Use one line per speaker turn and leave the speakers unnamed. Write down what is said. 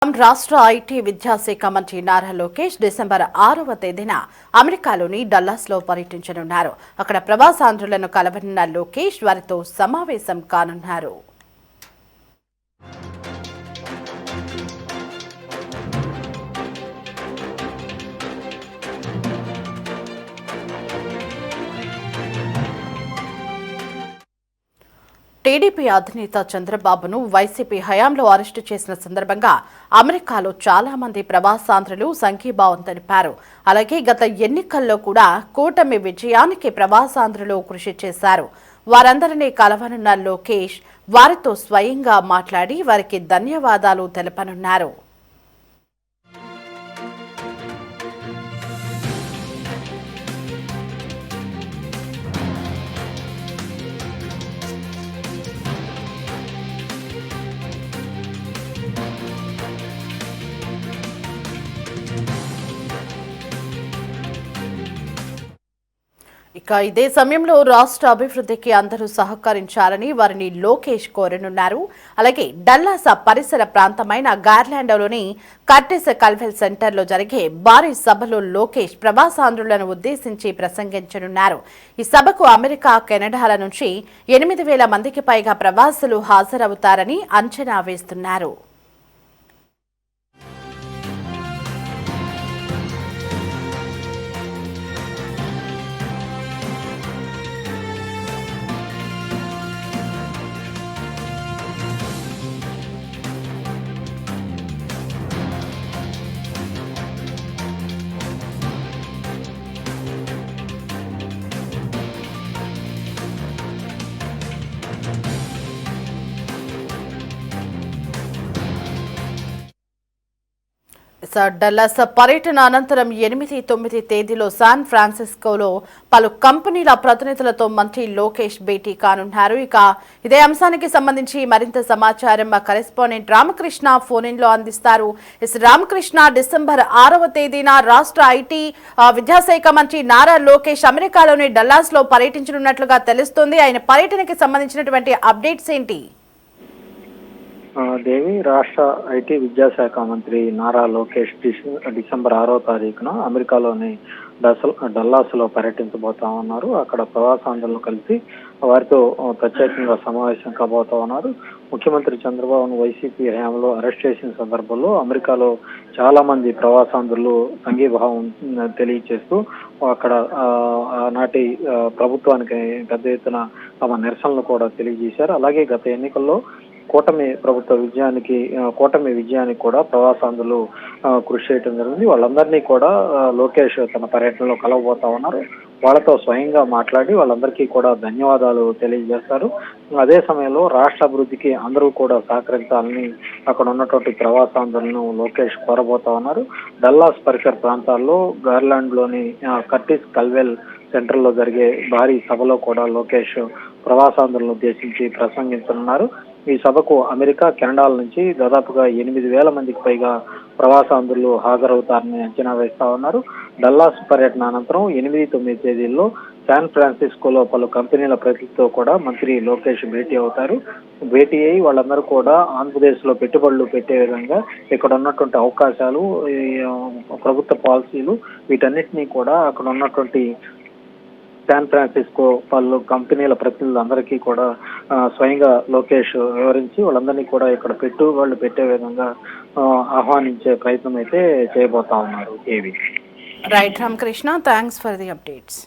రాష్ట్ర ఐటీ విద్యాశాఖ మంత్రి నారా లోకేష్ డిసెంబర్ 6వ తేదీన అమెరికాలోని డల్లాస్లో పర్యటించనున్నారు. అక్కడ ప్రవాసాంధ్రులను కలవనున్న లోకేష్ వారితో సమావేశం కానున్నారు. టీడీపీ అధినేత చంద్రబాబును వైసీపీ హయాంలో అరెస్టు చేసిన సందర్భంగా అమెరికాలో చాలా మంది ప్రవాసాంధ్రులు సంఘీభావం తెలిపారు. అలాగే గత ఎన్నికల్లో కూడా కూటమి విజయానికి ప్రవాసాంధ్రులు కృషి చేశారు. వారందరినీ కలవనున్న లోకేష్ వారితో స్వయంగా మాట్లాడి వారికి ధన్యవాదాలు తెలపనున్నారు. ఇక ఇదే సమయంలో రాష్ట్ర అభివృద్ధికి అందరూ సహకరించాలని వారిని లోకేష్ కోరనున్నారు. అలాగే డల్లాస్ పరిసర ప్రాంతమైన గార్లాండ్లోని కర్టిస్ కల్వెల్ సెంటర్లో జరిగే భారీ సభలో లోకేష్ ప్రవాసాంధ్రులను ఉద్దేశించి ప్రసంగించనున్నారు. ఈ సభకు అమెరికా, కెనడాల నుంచి 8,000 మందికి పైగా ప్రవాసులు హాజరవుతారని అంచనా వేస్తున్నారు. డల్లాస్ పర్యటన అనంతరం 8, 9 తేదీలో శాన్ ఫ్రాన్సిస్కోలో పలు కంపెనీల ప్రతినిధులతో మంత్రి లోకేష్ భేటీ కానున్నారు. ఇక ఇదే అంశానికి సంబంధించి మరింత సమాచారం మా కరెస్పాండెంట్ రామకృష్ణ ఫోన్-ఇన్లో అందిస్తారు. రామకృష్ణ, డిసెంబర్ 6వ తేదీన రాష్ట్ర ఐటీ విద్యాశాఖ మంత్రి నారా లోకేష్ అమెరికాలోని డల్లాస్ లో పర్యటించనున్నట్లుగా తెలుస్తోంది. ఆయన పర్యటనకి సంబంధించినటువంటి అప్డేట్స్ ఏంటి?
దేవి, రాష్ట్ర ఐటీ విద్యాశాఖ మంత్రి నారా లోకేష్ డిసెంబర్ 6వ తారీఖున అమెరికాలోని డల్లాస్ లో పర్యటించబోతా ఉన్నారు. అక్కడ ప్రవాసాంధ్రులను కలిసి వారితో ప్రత్యేకంగా సమావేశం కాబోతా ఉన్నారు. ముఖ్యమంత్రి చంద్రబాబును వైసీపీ హయాంలో అరెస్ట్ చేసిన సందర్భంలో అమెరికాలో చాలా మంది ప్రవాసాంధ్రులు సంఘీభావం తెలియజేస్తూ అక్కడ ఆనాటి ప్రభుత్వానికి పెద్ద ఎత్తున తమ నిరసనలు కూడా తెలియజేశారు. అలాగే గత ఎన్నికల్లో కూటమి విజయానికి కూడా ప్రవాసాంధ్రులు కృషి చేయడం జరిగింది. వాళ్ళందరినీ కూడా లోకేష్ తన పర్యటనలో కలవబోతా ఉన్నారు. వాళ్ళతో స్వయంగా మాట్లాడి వాళ్ళందరికీ కూడా ధన్యవాదాలు తెలియజేస్తారు. అదే సమయంలో రాష్ట్ర అభివృద్ధికి అందరూ కూడా సహకరించాలని అక్కడ ఉన్నటువంటి ప్రవాసాంధ్రులను లోకేష్ కోరబోతా ఉన్నారు. డల్లాస్ పరిసర ప్రాంతాల్లో గార్లాండ్లోని కర్టిస్ కల్వెల్ సెంటర్ లో జరిగే భారీ సభలో కూడా లోకేష్ ప్రవాసాంధ్రులను ఉద్దేశించి ప్రసంగించనున్నారు. ఈ సభకు అమెరికా, కెనడాల నుంచి దాదాపుగా 8,000 మందికి పైగా ప్రవాసాంధ్రులు హాజరవుతారని అంచనా వేస్తా ఉన్నారు. డల్లాస్ పర్యటన అనంతరం 8, 9 తేదీల్లో శాన్ ఫ్రాన్సిస్కోలో పలు కంపెనీల ప్రతినిధులతో కూడా మంత్రి లోకేష్ భేటీ అవుతారు. భేటీ అయి వాళ్ళందరూ కూడా ఆంధ్రప్రదేశ్ లో పెట్టుబడులు పెట్టే విధంగా ఇక్కడ ఉన్నటువంటి అవకాశాలు, ప్రభుత్వ పాలసీలు వీటన్నిటినీ కూడా అక్కడ ఉన్నటువంటి శాన్ ఫ్రాన్సిస్కో పలు కంపెనీల ప్రతినిధులందరికీ కూడా స్వయంగా లోకేష్ వివరించి వాళ్ళందరినీ కూడా ఇక్కడ పెట్టుబడులు పెట్టే విధంగా ఆహ్వానించే ప్రయత్నం అయితే చేయబోతా ఉన్నారు.
Right Ramakrishna, thanks for the updates.